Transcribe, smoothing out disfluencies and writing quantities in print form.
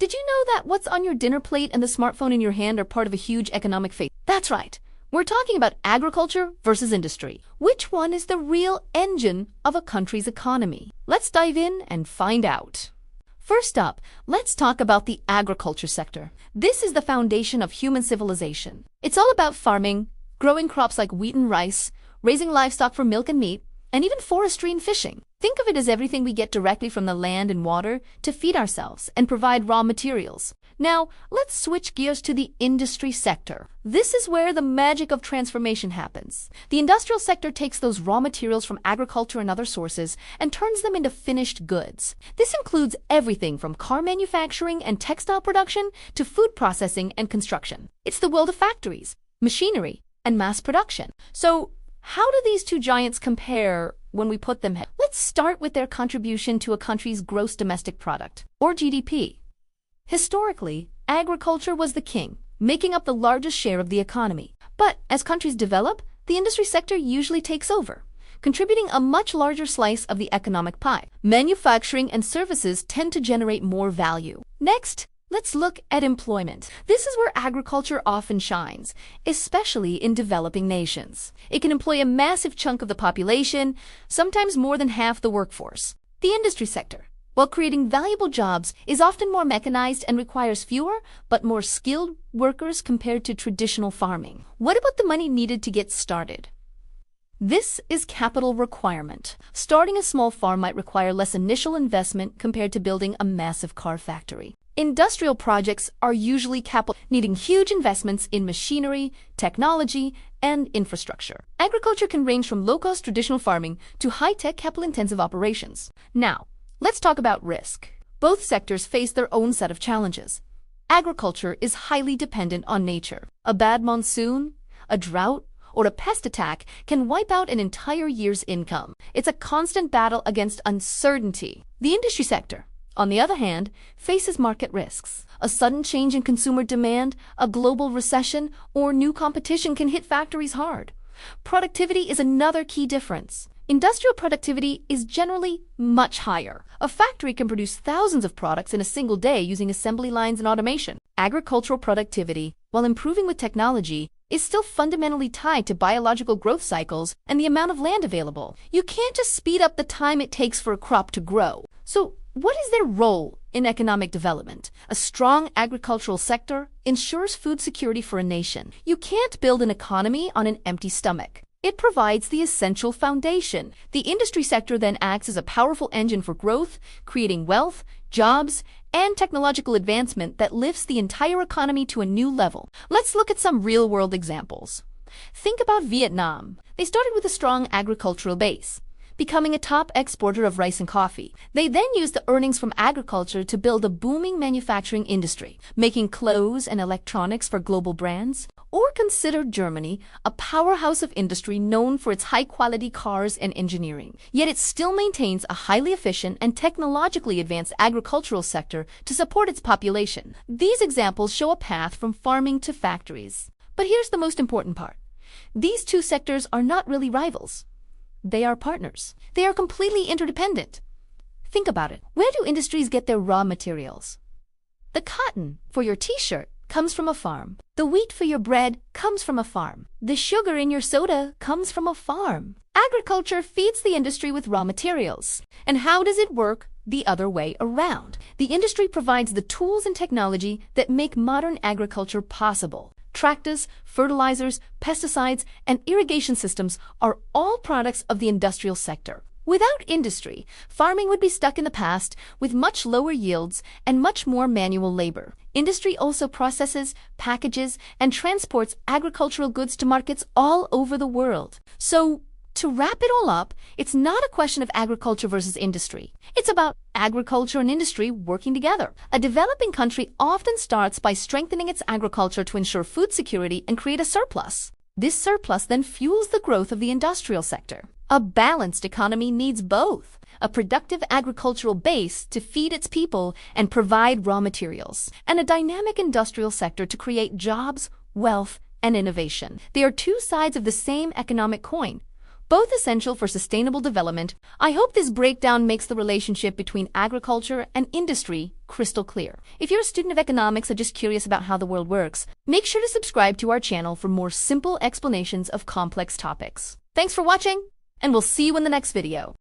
Did you know that what's on your dinner plate and the smartphone in your hand are part of a huge economic phase? That's right. We're talking about agriculture versus industry. Which one is the real engine of a country's economy? Let's dive in and find out. First up, let's talk about the agriculture sector. This is the foundation of human civilization. It's all about farming, growing crops like wheat and rice, raising livestock for milk and meat, and even forestry and fishing. Think of it as everything we get directly from the land and water to feed ourselves and provide raw materials. Now, let's switch gears to the industry sector. This is where the magic of transformation happens. The industrial sector takes those raw materials from agriculture and other sources and turns them into finished goods. This includes everything from car manufacturing and textile production to food processing and construction. It's the world of factories, machinery, and mass production. So, how do these two giants compare when we put them head? Let's start with their contribution to a country's gross domestic product, or GDP. Historically, agriculture was the king, making up the largest share of the economy. But as countries develop, the industry sector usually takes over, contributing a much larger slice of the economic pie. Manufacturing and services tend to generate more value. Next, let's look at employment. This is where agriculture often shines, especially in developing nations. It can employ a massive chunk of the population, sometimes more than half the workforce. The industry sector, while creating valuable jobs, is often more mechanized and requires fewer but more skilled workers compared to traditional farming. What about the money needed to get started? This is capital requirement. Starting a small farm might require less initial investment compared to building a massive car factory. Industrial projects are usually capital, needing huge investments in machinery, technology, and infrastructure. Agriculture can range from low-cost traditional farming to high-tech capital-intensive operations. Now, let's talk about risk. Both sectors face their own set of challenges. Agriculture is highly dependent on nature. A bad monsoon, a drought, or a pest attack can wipe out an entire year's income. It's a constant battle against uncertainty. The industry sector, on the other hand, faces market risks. A sudden change in consumer demand, a global recession, or new competition can hit factories hard. Productivity is another key difference. Industrial productivity is generally much higher. A factory can produce thousands of products in a single day using assembly lines and automation. Agricultural productivity, while improving with technology, is still fundamentally tied to biological growth cycles and the amount of land available. You can't just speed up the time it takes for a crop to grow. So, what is their role in economic development? A strong agricultural sector ensures food security for a nation. You can't build an economy on an empty stomach. It provides the essential foundation. The industry sector then acts as a powerful engine for growth, creating wealth, jobs, and technological advancement that lifts the entire economy to a new level. Let's look at some real-world examples. Think about Vietnam. They started with a strong agricultural base, becoming a top exporter of rice and coffee. They then used the earnings from agriculture to build a booming manufacturing industry, making clothes and electronics for global brands. Or consider Germany, a powerhouse of industry known for its high-quality cars and engineering. Yet it still maintains a highly efficient and technologically advanced agricultural sector to support its population. These examples show a path from farming to factories. But here's the most important part. These two sectors are not really rivals. They are partners. They are completely interdependent. Think about it. Where do industries get their raw materials? The cotton for your t-shirt comes from a farm. The wheat for your bread comes from a farm. The sugar in your soda comes from a farm. Agriculture feeds the industry with raw materials. And how does it work the other way around? The industry provides the tools and technology that make modern agriculture possible. Tractors, fertilizers, pesticides, and irrigation systems are all products of the industrial sector. Without industry, farming would be stuck in the past with much lower yields and much more manual labor. Industry also processes, packages, and transports agricultural goods to markets all over the world. So, to wrap it all up, it's not a question of agriculture versus industry. It's about agriculture and industry working together. A developing country often starts by strengthening its agriculture to ensure food security and create a surplus. This surplus then fuels the growth of the industrial sector. A balanced economy needs both: a productive agricultural base to feed its people and provide raw materials, and a dynamic industrial sector to create jobs, wealth, and innovation. They are two sides of the same economic coin, both essential for sustainable development. I hope this breakdown makes the relationship between agriculture and industry crystal clear. If you're a student of economics or just curious about how the world works, make sure to subscribe to our channel for more simple explanations of complex topics. Thanks for watching, and we'll see you in the next video.